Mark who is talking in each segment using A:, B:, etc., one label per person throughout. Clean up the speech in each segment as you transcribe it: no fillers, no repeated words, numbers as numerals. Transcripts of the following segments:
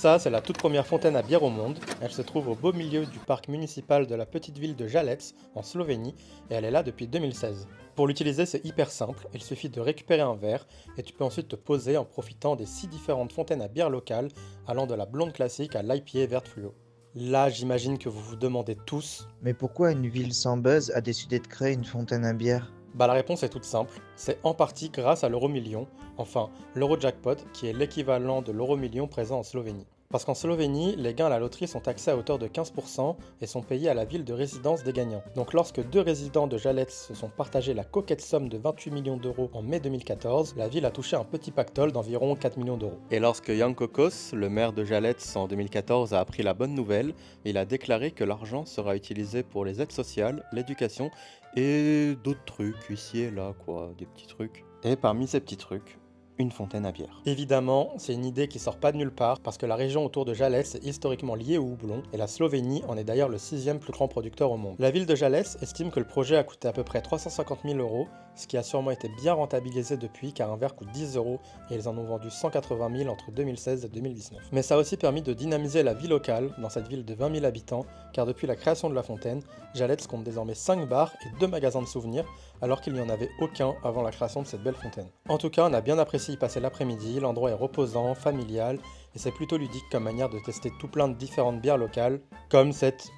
A: Ça, c'est la toute première fontaine à bière au monde. Elle se trouve au beau milieu du parc municipal de la petite ville de Jalets, en Slovénie, et elle est là depuis 2016. Pour l'utiliser, c'est hyper simple. Il suffit de récupérer un verre et tu peux ensuite te poser en profitant des 6 différentes fontaines à bière locales, allant de la blonde classique à l'IPA verte fluo. Là, j'imagine que vous vous demandez tous.
B: Mais pourquoi une ville sans buzz a décidé de créer une fontaine à bière?
A: Bah la réponse est toute simple, c'est en partie grâce à l'euro-million, enfin l'euro-jackpot qui est l'équivalent de l'euro-million présent en Slovénie. Parce qu'en Slovénie, les gains à la loterie sont taxés à hauteur de 15% et sont payés à la ville de résidence des gagnants. Donc lorsque deux résidents de Jalets se sont partagés la coquette somme de 28 millions d'euros en mai 2014, la ville a touché un petit pactole d'environ 4 millions d'euros. Et lorsque Jan Kokos, le maire de Jalets en 2014, a appris la bonne nouvelle, il a déclaré que l'argent sera utilisé pour les aides sociales, l'éducation et d'autres trucs, huissiers là quoi, des petits trucs. Et parmi ces petits trucs, une fontaine à bière. Évidemment, c'est une idée qui sort pas de nulle part parce que la région autour de Jalès est historiquement liée au houblon et la Slovénie en est d'ailleurs le 6e plus grand producteur au monde. La ville de Jalès estime que le projet a coûté à peu près 350 000 euros, ce qui a sûrement été bien rentabilisé depuis car un verre coûte 10 euros et ils en ont vendu 180 000 entre 2016 et 2019. Mais ça a aussi permis de dynamiser la vie locale dans cette ville de 20 000 habitants car depuis la création de la fontaine, Jalets compte désormais 5 bars et 2 magasins de souvenirs alors qu'il n'y en avait aucun avant la création de cette belle fontaine. En tout cas, on a bien apprécié y passer l'après-midi, l'endroit est reposant, familial, et c'est plutôt ludique comme manière de tester tout plein de différentes bières locales, comme cette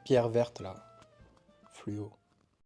A: pierre verte là, fluo.